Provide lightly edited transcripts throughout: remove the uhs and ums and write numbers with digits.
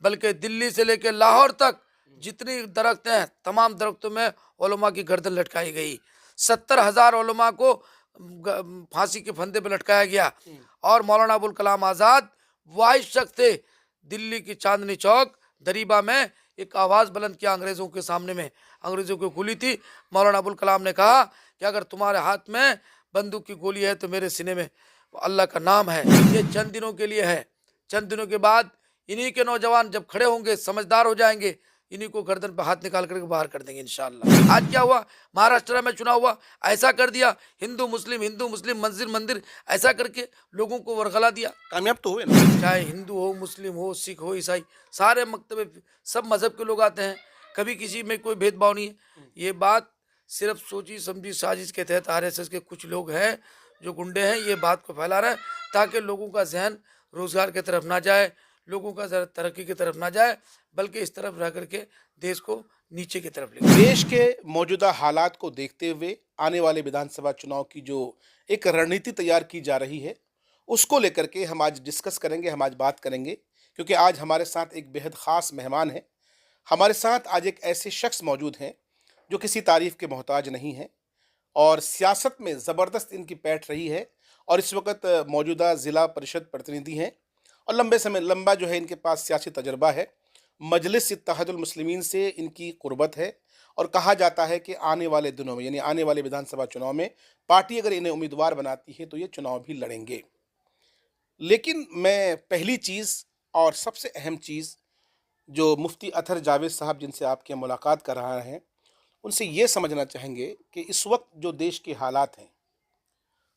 बल्कि दिल्ली से लेकर लाहौर तक जितनी दरख्त हैं तमाम दरख्तों में उलमा की गर्दन लटकाई गई। 70,000 उलमा को फांसी के फंदे पे लटकाया गया। और मौलाना अबुल कलाम आज़ाद वाहिद शख्स थे, दिल्ली की चांदनी चौक दरीबा में एक आवाज़ बुलंद किया अंग्रेज़ों के सामने में, अंग्रेज़ों की गोली थी। मौलाना अबुल कलाम ने कहा कि अगर तुम्हारे हाथ में बंदूक की गोली है तो मेरे सीने में अल्लाह का नाम है। ये चंद दिनों के लिए है, चंद दिनों के बाद इन्हीं के नौजवान जब खड़े होंगे, समझदार हो जाएंगे, इन्हीं को गर्दन पर हाथ निकाल करके बाहर कर देंगे इंशाअल्लाह। आज क्या हुआ, महाराष्ट्र में चुनाव हुआ, ऐसा कर दिया, हिंदू मुस्लिम मंदिर मंदिर ऐसा करके लोगों को वरगला दिया। कामयाब तो हुए ना। चाहे हिंदू हो, मुस्लिम हो, सिख हो, ईसाई, सारे मकतबे सब मजहब के लोग आते हैं, कभी किसी में कोई भेदभाव नहीं है। ये बात सिर्फ सोची समझी साजिश के तहत आरएसएस के कुछ लोग हैं जो गुंडे हैं, ये बात को फैला रहे हैं ताकि लोगों का जहन रोजगार की तरफ ना जाए, लोगों का जरा तरक्की की तरफ ना जाए, बल्कि इस तरफ रह करके देश को नीचे की तरफ ले। देश के मौजूदा हालात को देखते हुए आने वाले विधानसभा चुनाव की जो एक रणनीति तैयार की जा रही है, उसको लेकर के हम आज डिस्कस करेंगे, हम आज बात करेंगे, क्योंकि आज हमारे साथ एक बेहद ख़ास मेहमान है। हमारे साथ आज एक ऐसे शख्स मौजूद हैं जो किसी तारीफ़ के मोहताज नहीं हैं और सियासत में ज़बरदस्त इनकी पैठ रही है और इस वक्त मौजूदा ज़िला परिषद प्रतिनिधि हैं और लंबा जो है इनके पास सियासी तजर्बा है। मजलिस इत्तेहादुल मुस्लिमीन से इनकी कुर्बत है और कहा जाता है कि आने वाले दिनों में यानी आने वाले विधानसभा चुनाव में पार्टी अगर इन्हें उम्मीदवार बनाती है तो ये चुनाव भी लड़ेंगे। लेकिन मैं पहली चीज़ और सबसे अहम चीज़ जो मुफ्ती अतहर जावेद साहब जिनसे आपकी मुलाकात कर रहा हैं, उनसे ये समझना चाहेंगे कि इस वक्त जो देश के हालात हैं,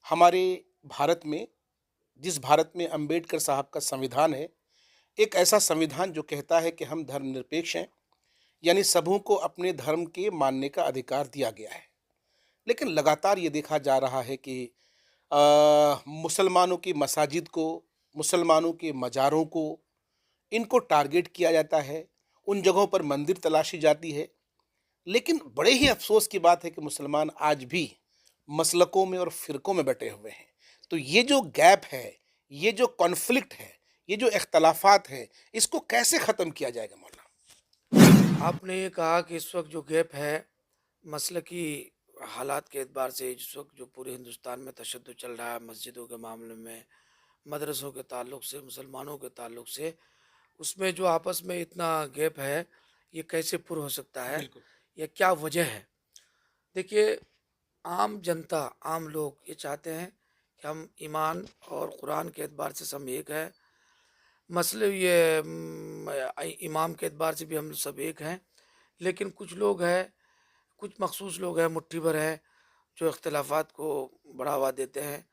हमारे भारत में, जिस भारत में अंबेडकर साहब का संविधान है, एक ऐसा संविधान जो कहता है कि हम धर्मनिरपेक्ष हैं, यानी सबों को अपने धर्म के मानने का अधिकार दिया गया है। लेकिन लगातार ये देखा जा रहा है कि मुसलमानों की मसाजिद को, मुसलमानों के मज़ारों को, इनको टारगेट किया जाता है, उन जगहों पर मंदिर तलाशी जाती है। लेकिन बड़े ही अफ़सोस की बात है कि मुसलमान आज भी मसलकों में और फ़िरक़ों में बँटे हुए हैं। तो ये जो गैप है, ये जो कॉन्फ्लिक्ट है, ये जो इख्तलाफ़ात हैं, इसको कैसे ख़त्म किया जाएगा मौलाना? आपने ये कहा कि इस वक्त जो गैप है मसलकी हालात के एतबार से, जिस वक्त जो पूरे हिंदुस्तान में तशद्दुद चल रहा है मस्जिदों के मामले में, मदरसों के ताल्लुक से, मुसलमानों के ताल्लुक से, उसमें जो आपस में इतना गैप है, ये कैसे पुर हो सकता है बिल्कुल। या क्या वजह है? देखिए, आम जनता, आम लोग ये चाहते हैं कि हम ईमान और कुरान के एतबार से सब एक है, मसले ये इमाम के एतबार से भी हम सब एक हैं। लेकिन कुछ लोग हैं, कुछ मखसूस लोग हैं, मुट्ठी भर हैं, जो इख्तिलाफ़ात को बढ़ावा देते हैं।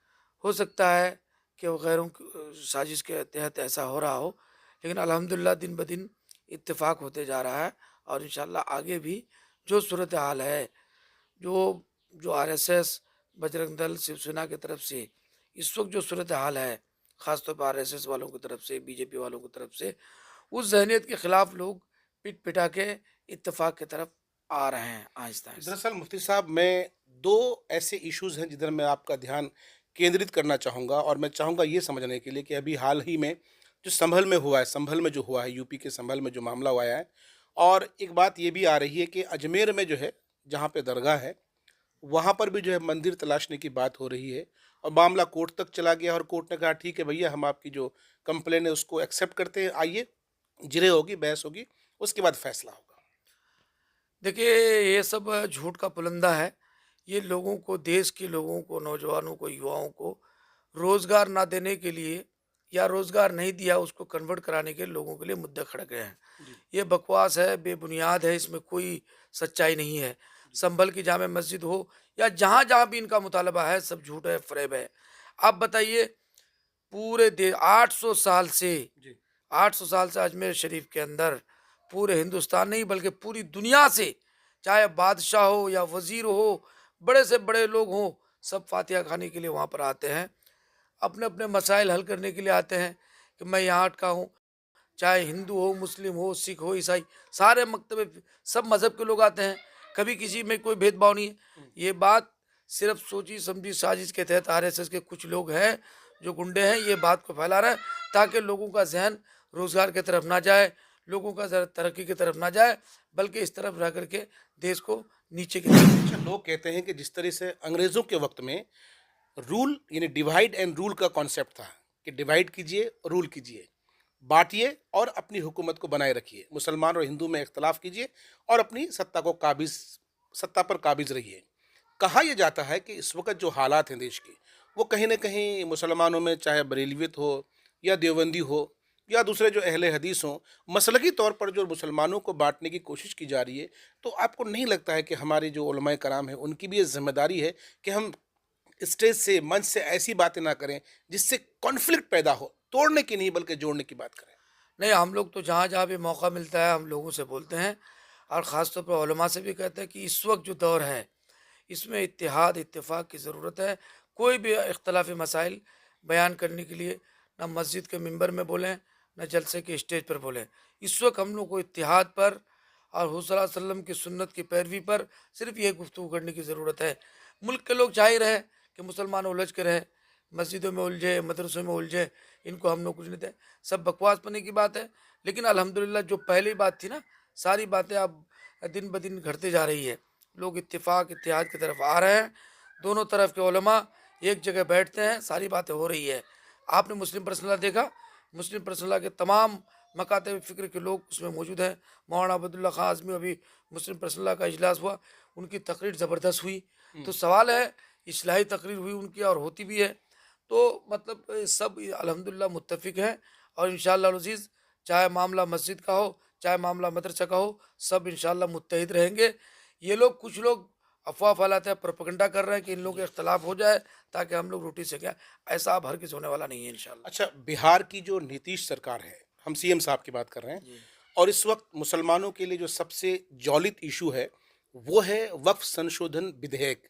हो सकता है कि वो गैरों की साजिश के तहत ऐसा हो रहा हो, लेकिन अल्हम्दुलिल्लाह दिन ब दिन इत्तेफ़ाक होते जा रहा है और इंशाअल्लाह आगे भी जो सूरत हाल है, जो जो आरएसएस, बजरंग दल, शिवसेना की तरफ से इस वक्त जो सूरत हाल है, ख़ासतौर पर आरएसएस वालों की तरफ से, बीजेपी वालों की तरफ से, उस ज़हनियत के ख़िलाफ़ लोग पिट पिटा के इत्तेफ़ाक की तरफ आ रहे हैं आहिस्ता-आहिस्ता। दरअसल मुफ्ती साहब, मैं 2 ऐसे इश्यूज़ हैं जिधर मैं आपका ध्यान केंद्रित करना चाहूँगा और मैं चाहूँगा ये समझने के लिए कि अभी हाल ही में जो संभल में हुआ है, संभल में जो हुआ है, यूपी के संभल में जो मामला हुआ है, और एक बात ये भी आ रही है कि अजमेर में जो है, जहाँ पे दरगाह है, वहाँ पर भी जो है मंदिर तलाशने की बात हो रही है और मामला कोर्ट तक चला गया और कोर्ट ने कहा ठीक है भैया, हम आपकी जो कंप्लेन है उसको एक्सेप्ट करते हैं, आइए, जिरह होगी, बहस होगी, उसके बाद फैसला होगा। देखिए, ये सब झूठ का पुलंदा है। ये लोगों को, देश के लोगों को, नौजवानों को, युवाओं को रोज़गार ना देने के लिए या रोज़गार नहीं दिया उसको कन्वर्ट कराने के लोगों के लिए मुद्दे खड़के हैं। जी। ये बकवास है, बेबुनियाद है, इसमें कोई सच्चाई नहीं है। संभल की जामे मस्जिद हो या जहाँ-जहाँ भी इनका मुतालबा है, सब झूठ है, फ़रेब है। आप बताइए, पूरे 800 साल से, जी। 800 साल से अजमेर शरीफ के अंदर पूरे हिंदुस्तान नहीं बल्कि पूरी दुनिया से, चाहे बादशाह हो या वज़ीर हो, बड़े से बड़े लोग हों, सब फातिहा खाने के लिए वहाँ पर आते हैं। अपने-अपने मसाइल हल करने के लिए आते हैं कि मैं यहाँ का हूँ, चाहे हिंदू हो, मुस्लिम हो, सिख हो, ईसाई, सारे मकतबे सब मज़हब के लोग आते हैं, कभी किसी में कोई भेदभाव नहीं है। ये बात सिर्फ सोची समझी साजिश के तहत आरएसएस के कुछ लोग हैं जो गुंडे हैं, ये बात को फैला रहे हैं ताकि लोगों का जहन रोज़गार की तरफ ना जाए, लोगों का ज़रा तरक्की की तरफ ना जाए, बल्कि इस तरफ रह करके देश को नीचे की तरफ। अच्छा, लोग कहते हैं कि जिस तरह से अंग्रेज़ों के वक़्त में रूल यानी डिवाइड एंड रूल का कॉन्सेप्ट था कि डिवाइड कीजिए, रूल कीजिए, बाँटिए और अपनी हुकूमत को बनाए रखिए। मुसलमान और हिंदू में इख्तिलाफ़ कीजिए और अपनी सत्ता पर काबिज़ रहिए। कहा यह जाता है कि इस वक़्त जो हालात हैं देश के, वो कहीं न कहीं मुसलमानों में चाहे बरेलवियत हो या देवबंदी हो या दूसरे जो अहले हदीस हों, मसलकी तौर पर जो मुसलमानों को बाँटने की कोशिश की जा रही है, तो आपको नहीं लगता है कि हमारे जो उलमाए कराम हैं, उनकी भी ये ज़िम्मेदारी है कि हम स्टेज से, मंच से ऐसी बातें ना करें, जिससे कॉन्फ्लिक्ट पैदा हो, तोड़ने की नहीं बल्कि जोड़ने की बात करें? नहीं, हम लोग तो जहाँ-जहाँ भी मौका मिलता है हम लोगों से बोलते हैं, और ख़ास तौर पर उलमा से भी कहते हैं कि इस वक्त जो दौर है, इसमें इत्तेहाद इत्तेफाक की ज़रूरत है। कोई भी इख्तलाफी मसाइल बयान करने के लिए ना मस्जिद के मिंबर में बोलें, ना जलसे के स्टेज पर बोलें। इस वक्त हम लोग को इत्तेहाद पर और हुज़ूर सल्लल्लाहु अलैहि वसल्लम की सुन्नत की पैरवी पर सिर्फ ये गुफ्तगू करने की ज़रूरत है। मुल्क के लोग चाह ही रहे कि मुसलमान उलझ के रहे, मस्जिदों में उलझे, मदरसों में उलझे, इनको हम लोग कुछ नहीं दें। सब बकवास पने की बात है। लेकिन अल्हम्दुलिल्लाह जो पहली बात थी ना, सारी बातें अब दिन ब दिन घटती जा रही है। लोग इत्तेफाक इत्तेहाद की तरफ आ रहे हैं, दोनों तरफ के उलमा एक जगह बैठते हैं, सारी बातें हो रही है। आपने मुस्लिम पर्सनल देखा, मुस्लिम पर्सनल के तमाम मकातब फ़िक्र के लोग उसमें मौजूद हैं। मौलाना अब्दुल्ला खां आज़मी, अभी मुस्लिम पर्सनल का इजलास हुआ, उनकी तकरीर ज़बरदस्त हुई। तो सवाल है, इस्लाही तकरीर हुई उनकी और होती भी है। तो मतलब सब अल्हम्दुलिल्लाह मुत्तफ़िक हैं, और इंशाअल्लाह अज़ीज़, चाहे मामला मस्जिद का हो, चाहे मामला मदरसा का हो, सब इंशाअल्लाह मुत्तहिद रहेंगे। ये लोग, कुछ लोग अफ़वाह फैलाते हैं, प्रोपेगेंडा कर रहे हैं कि इन लोगों के इख्तिलाफ़ हो जाए ताकि हम लोग रोटी सेकें। ऐसा अब हरगिज़ होने वाला नहीं है इंशाअल्लाह। अच्छा, बिहार की जो नीतीश सरकार है, हम सीएम साहब की बात कर रहे हैं जी। और इस वक़्त मुसलमानों के लिए जो सबसे ज्वलित इश्यू है, वो है वक़्फ़ संशोधन विधेयक।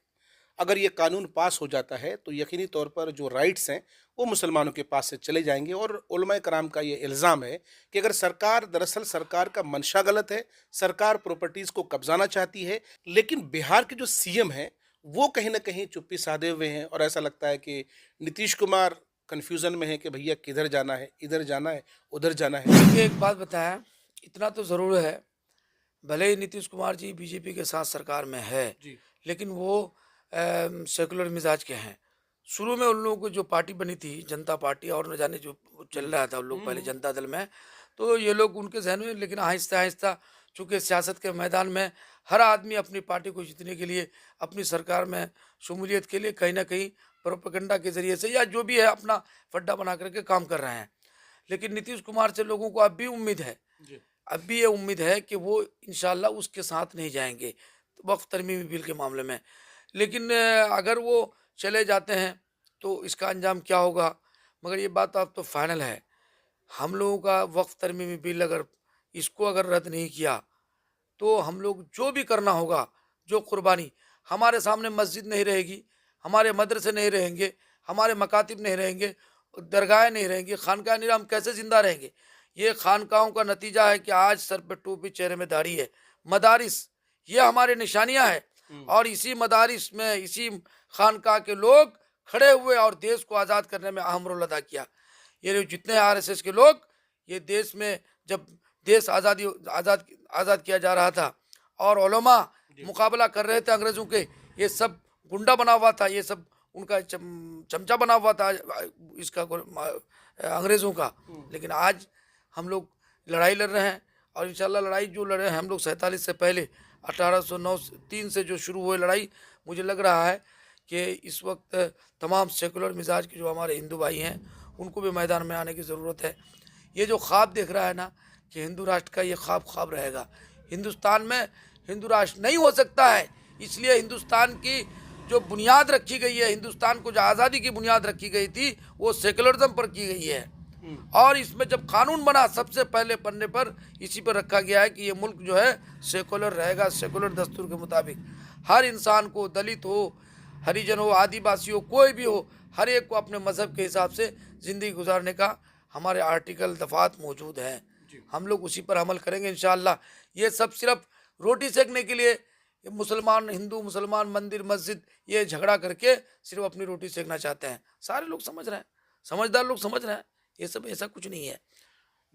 अगर ये कानून पास हो जाता है, तो यकीनी तौर पर जो राइट्स हैं, वो मुसलमानों के पास से चले जाएँगे और उलमाए कराम का ये इल्ज़ाम है कि अगर दरअसल सरकार का मंशा गलत है, सरकार प्रॉपर्टीज़ को कब्ज़ाना चाहती है, लेकिन बिहार के जो सीएम हैं, वो कहीं न कहीं चुप्पी साधे हुए हैं और ऐसा लगता है कि नीतीश कुमार कन्फ्यूज़न में हैं कि भैया किधर जाना है, इधर जाना है, उधर जाना है। देखिए, एक बात बताएँ, इतना तो ज़रूर है, भले ही नीतीश कुमार जी बीजेपी के साथ सरकार में है, जी। लेकिन वो सेकुलर मिजाज के हैं। शुरू में उन लोगों की जो पार्टी बनी थी, जनता पार्टी, और न जाने जो चल हुँ। रहा था, उन लोग हुँ, पहले हुँ। जनता दल में, तो ये लोग उनके ज़हन में, लेकिन आहिस्ता आहिस्ता चूँकि सियासत के मैदान में हर आदमी अपनी पार्टी को जीतने के लिए, अपनी सरकार में शमूलियत के लिए कहीं न कहीं प्रोपेगेंडा के ज़रिए से या जो भी है अपना फड्डा बना कर के काम कर रहे हैं। लेकिन नीतीश कुमार से लोगों को अब भी उम्मीद है, जी। अब भी ये उम्मीद है कि वो इंशाल्लाह उसके साथ नहीं जाएँगे, वक़्फ़ तरमीमी बिल के मामले में। लेकिन अगर वो चले जाते हैं, तो इसका अंजाम क्या होगा? मगर ये बात अब तो फ़ाइनल है। हम लोगों का वक़्फ़ तरमीमी बिल, अगर इसको अगर रद्द नहीं किया, तो हम लोग जो भी करना होगा, जो कुर्बानी, हमारे सामने मस्जिद नहीं रहेगी, हमारे मदरसे नहीं रहेंगे, हमारे मकातिब नहीं रहेंगे, दरगाहें नहीं रहेंगी, खानकाहें नहीं, हम कैसे ज़िंदा रहेंगे? ये खानकाहों का नतीजा है कि आज सर पे टोपी, चेहरे में दाढ़ी है। मदारिस, ये हमारी निशानियाँ हैं, हुँ। और इसी मदारिस में, इसी खानकाह के लोग खड़े हुए और देश को आज़ाद करने में अहम रोल अदा किया। ये जो जितने आरएसएस के लोग, ये देश में जब देश आज़ाद आज़ाद किया जा रहा था और उलमा जी। मुकाबला कर रहे थे अंग्रेज़ों के, ये सब गुंडा बना हुआ था, ये सब उनका चमचा बना हुआ था, इसका अंग्रेज़ों का। हुँ। लेकिन आज हम लोग लड़ाई लड़ रहे हैं, और इंशाल्लाह लड़ाई जो लड़े हैं हम लोग 47 से पहले, 1809 3 से जो शुरू हुई लड़ाई, मुझे लग रहा है कि इस वक्त तमाम सेकुलर मिजाज के जो हमारे हिंदू भाई हैं, उनको भी मैदान में आने की ज़रूरत है। ये जो ख्वाब देख रहा है ना कि हिंदू राष्ट्र का, ये ख्वाब रहेगा। हिंदुस्तान में हिंदू राष्ट्र नहीं हो सकता है, इसलिए हिंदुस्तान की जो बुनियाद रखी गई है, हिंदुस्तान को जो आज़ादी की बुनियाद रखी गई थी, वो सेकुलरिज्म पर की गई है। हुँ। और इसमें जब कानून बना, सबसे पहले पन्ने पर इसी पर रखा गया है कि ये मुल्क जो है सेकुलर रहेगा, सेकुलर दस्तूर के मुताबिक। हर इंसान को, दलित हो, हरिजन हो, आदिवासी हो, कोई भी हो, हर एक को अपने मज़हब के हिसाब से ज़िंदगी गुजारने का हमारे आर्टिकल, दफ़ात मौजूद हैं। जी। हम लोग उसी पर अमल करेंगे इंशाअल्लाह। ये सब सिर्फ रोटी सेकने के लिए, ये मुसलमान, हिंदू मुसलमान, मंदिर मस्जिद, ये झगड़ा करके सिर्फ अपनी रोटी सेकना चाहते हैं। सारे लोग समझ रहे हैं, समझदार लोग समझ रहे हैं, ये सब ऐसा कुछ नहीं है।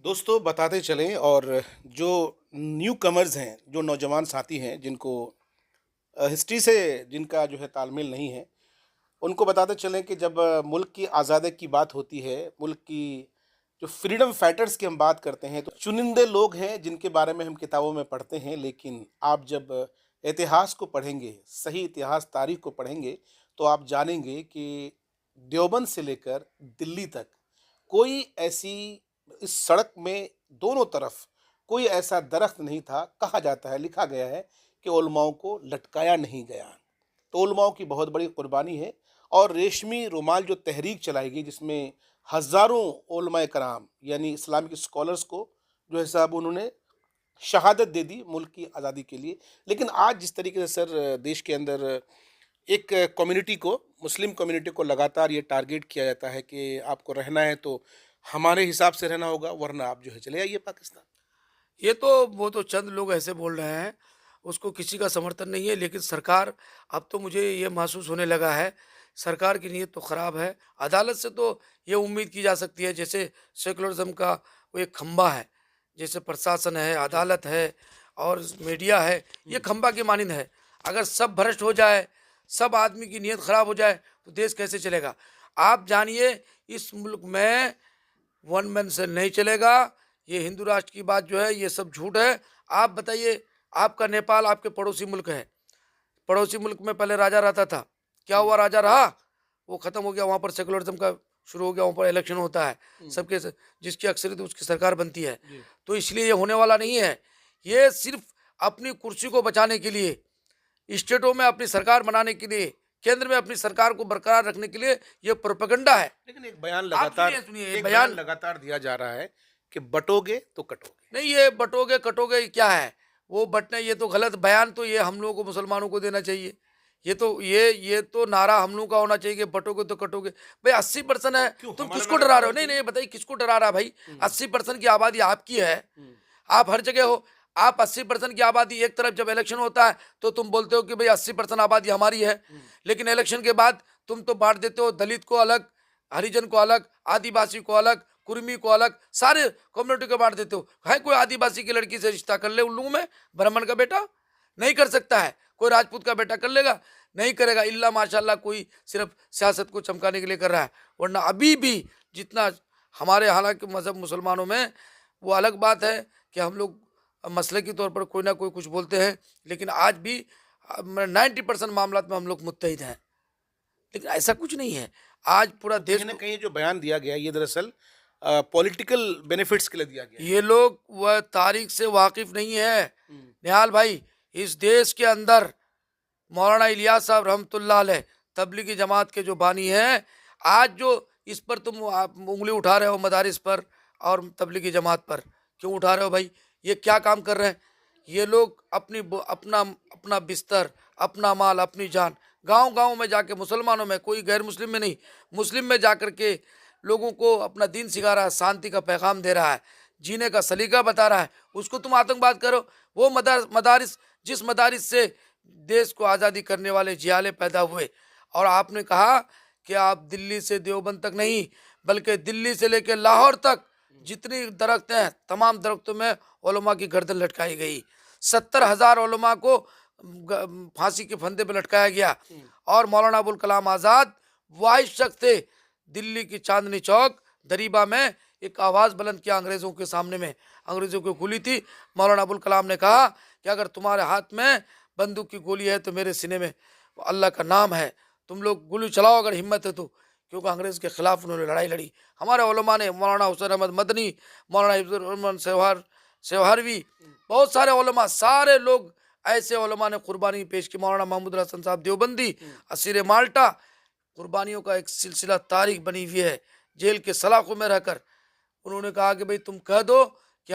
दोस्तों बताते चलें और जो न्यू कमर्स हैं, जो नौजवान साथी हैं जिनको हिस्ट्री से जिनका जो है तालमेल नहीं है, उनको बताते चलें कि जब मुल्क की आज़ादी की बात होती है, मुल्क की जो फ्रीडम फाइटर्स की हम बात करते हैं, तो चुनिंदे लोग हैं जिनके बारे में हम किताबों में पढ़ते हैं। लेकिन आप जब इतिहास को पढ़ेंगे, सही इतिहास तारीख को पढ़ेंगे, तो आप जानेंगे कि देवबंद से लेकर दिल्ली तक कोई ऐसी इस सड़क में दोनों तरफ कोई ऐसा दरख्त नहीं था। कहा जाता है, लिखा गया है कि उलमाओं को लटकाया नहीं गया। तो उलमाओं की बहुत बड़ी कुर्बानी है। और रेशमी रुमाल जो तहरीक चलाई गई, जिसमें हज़ारों उलमाए कराम यानी इस्लामिक स्कॉलर्स को जो है साहब उन्होंने शहादत दे दी मुल्क की आज़ादी के लिए। लेकिन आज जिस तरीके से सर देश के अंदर एक कम्युनिटी को, मुस्लिम कम्युनिटी को लगातार ये टारगेट किया जाता है कि आपको रहना है तो हमारे हिसाब से रहना होगा, वरना आप जो है चले आइए पाकिस्तान। ये तो वो तो चंद लोग ऐसे बोल रहे हैं, उसको किसी का समर्थन नहीं है। लेकिन सरकार, अब तो मुझे ये महसूस होने लगा है, सरकार की नीयत तो ख़राब है। अदालत से तो ये उम्मीद की जा सकती है, जैसे सेकुलरिज्म का वो एक खंबा है, जैसे प्रशासन है, अदालत है और मीडिया है, ये खंबा की मानिंद है। अगर सब भ्रष्ट हो जाए, सब आदमी की नीयत ख़राब हो जाए, तो देश कैसे चलेगा? आप जानिए, इस मुल्क में वन मैन से नहीं चलेगा। ये हिंदू राष्ट्र की बात जो है, ये सब झूठ है। आप बताइए, आपका नेपाल आपके पड़ोसी मुल्क है, पड़ोसी मुल्क में पहले राजा रहता था, क्या हुआ? राजा रहा, वो खत्म हो गया, वहाँ पर सेकुलरिज्म का शुरू हो गया, वहाँ पर इलेक्शन होता है, सबके जिसकी अक्सरियत उसकी सरकार बनती है। तो इसलिए ये होने वाला नहीं है। ये सिर्फ अपनी कुर्सी को बचाने के लिए, स्टेटों में अपनी सरकार बनाने के लिए, केंद्र में अपनी सरकार को बरकरार रखने के लिए ये प्रोपेगेंडा है। लेकिन एक बयान आप लगातार सुनिए एक बयान। बयान लगातार दिया जा रहा है कि बटोगे तो कटोगे। नहीं, ये बटोगे कटोगे क्या है? वो बटने, ये तो गलत बयान, तो ये हम लोगों को, मुसलमानों को देना चाहिए। ये तो नारा हम लोगों का होना चाहिए कि बटोगे तो कटोगे। भाई 80% है, क्यों तुम हमारा किसको नारा डरा क्यों रहे हो? होना नहीं चाहिए? नहीं, बताइए किसको डरा रहा है भाई? 80% की आबादी आपकी है, आप हर जगह हो। आप 80% की आबादी एक तरफ, जब इलेक्शन होता है तो तुम बोलते हो कि भाई 80% आबादी हमारी है, लेकिन इलेक्शन के बाद तुम तो बांट देते हो, दलित को अलग, हरिजन को अलग, आदिवासी को अलग, कुर्मी को अलग, सारे कम्युनिटी को बांट देते हो। है कोई आदिवासी की लड़की से रिश्ता कर ले उल्लू में? ब्राह्मण का बेटा नहीं कर सकता है। कोई राजपूत का बेटा कर लेगा? नहीं करेगा। इल्ला माशाल्लाह कोई सिर्फ सियासत को चमकाने के लिए कर रहा है, वरना अभी भी जितना हमारे, हालांकि मजहब मुसलमानों में वो अलग बात है कि हम लोग मसले के तौर पर कोई ना कोई कुछ बोलते हैं, लेकिन आज भी 90% मामला में हम लोग मुत्तहिद हैं। लेकिन ऐसा कुछ नहीं है। आज पूरा देश कहीं ना को, कहीं जो बयान दिया गया ये दरअसल पॉलिटिकल बेनिफिट्स के लिए दिया गया है। ये लोग वह तारीख से वाकिफ नहीं है। निहाल भाई, इस देश के अंदर मौलाना इलियास साहब रहमतुल्लाह अलैह तबलीगी जमात के जो बानी हैं, आज जो इस पर तुम आप उंगली उठा रहे हो, मदारिस पर और तबलीगी जमात पर क्यों उठा रहे हो भाई? ये क्या काम कर रहे हैं? ये लोग अपना अपना बिस्तर, अपना माल, अपनी जान गांव गांव में जाके, मुसलमानों में, कोई गैर मुस्लिम में नहीं, मुस्लिम में जा कर के लोगों को अपना दीन सिखा रहा है, शांति का पैगाम दे रहा है, जीने का सलीका बता रहा है। उसको तुम आतंकवाद करो। वो मदारिस, जिस मदारिस से देश को आज़ादी करने वाले जियाले पैदा हुए, और आपने कहा कि आप दिल्ली से देवबंद तक नहीं, बल्कि दिल्ली से लेकर लाहौर तक जितनी दरख्त हैं, तमाम दरख्तों में उलमा की गर्दन लटकाई गई। 70,000 उलमा को फांसी के फंदे पर लटकाया गया। और मौलाना अबुल कलाम आज़ाद वाहिद शख्स थे, दिल्ली की चांदनी चौक दरीबा में एक आवाज़ बुलंद किया अंग्रेज़ों के सामने में, अंग्रेज़ों की गोली थी। मौलाना अबुल कलाम ने कहा कि अगर तुम्हारे हाथ में बंदूक की गोली है तो मेरे सीने में अल्लाह का नाम है, तुम लोग गोली चलाओ अगर हिम्मत है तो। क्योंकि अंग्रेज़ के ख़िलाफ़ उन्होंने लड़ाई लड़ी। हमारे उलमा ने, मौलाना हुसैन अहमद मदनी, मौलाना हिफ्ज़ुर रहमान सेवहारवी, बहुत सारे उलमा, सारे लोग ऐसे उलमा ने कुर्बानी पेश की। मौलाना महमूद हसन साहब देवबंदी, असीर माल्टा, कुर्बानियों का एक सिलसिला तारीख बनी हुई है। जेल के सलाखों में रहकर उन्होंने कहा कि भाई तुम कह दो कि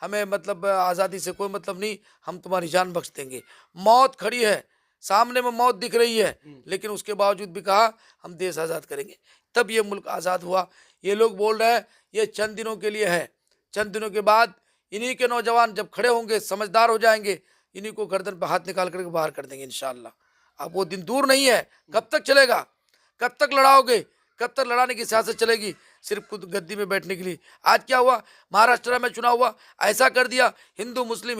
हमें मतलब आज़ादी से कोई मतलब नहीं, हम तुम्हारी जान बख्श देंगे। मौत खड़ी है सामने में, मौत दिख रही है, लेकिन उसके बावजूद भी कहा हम देश आज़ाद करेंगे। तब ये मुल्क आज़ाद हुआ। ये लोग बोल रहे हैं ये चंद दिनों के लिए है, चंद दिनों के बाद इन्हीं के नौजवान जब खड़े होंगे, समझदार हो जाएंगे, इन्हीं को गर्दन पर हाथ निकाल करके बाहर कर देंगे इंशाअल्लाह। अब वो दिन दूर नहीं है। कब तक चलेगा? कब तक लड़ाओगे? कब तक लड़ाने की सियासत चलेगी सिर्फ खुद गद्दी में बैठने के लिए? आज क्या हुआ, महाराष्ट्र में चुनाव हुआ, ऐसा कर दिया, हिंदू मुस्लिम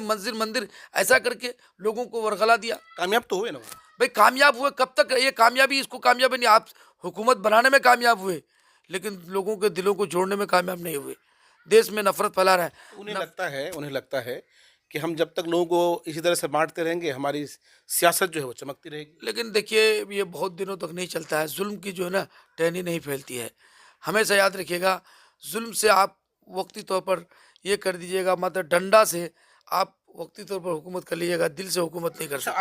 मंदिर मंदिर ऐसा करके लोगों को वरगला दिया। कामयाब तो हुए ना वो। भाई कामयाब हुए, कब तक ये कामयाबी, इसको कामयाबी नहीं, आप हुकूमत बनाने में कामयाब हुए लेकिन लोगों के दिलों को जोड़ने में कामयाब नहीं हुए, देश में नफरत फैला रहे हैं। उन्हें लगता है कि हम जब तक लोगों को इसी तरह से बांटते रहेंगे, हमारी सियासत जो है वो चमकती रहेगी। लेकिन देखिए ये बहुत दिनों तक नहीं चलता है, जुल्म की जो है ना टहनी नहीं फैलती है। हमेशा याद रखिएगा, जुल्म से आप वक्ती तौर पर ये कर दीजिएगा, मतलब डंडा से आप वक्ती तौर पर हुकूमत कर लीजिएगा, दिल से हुकूमत नहीं कर अच्छा, सकते।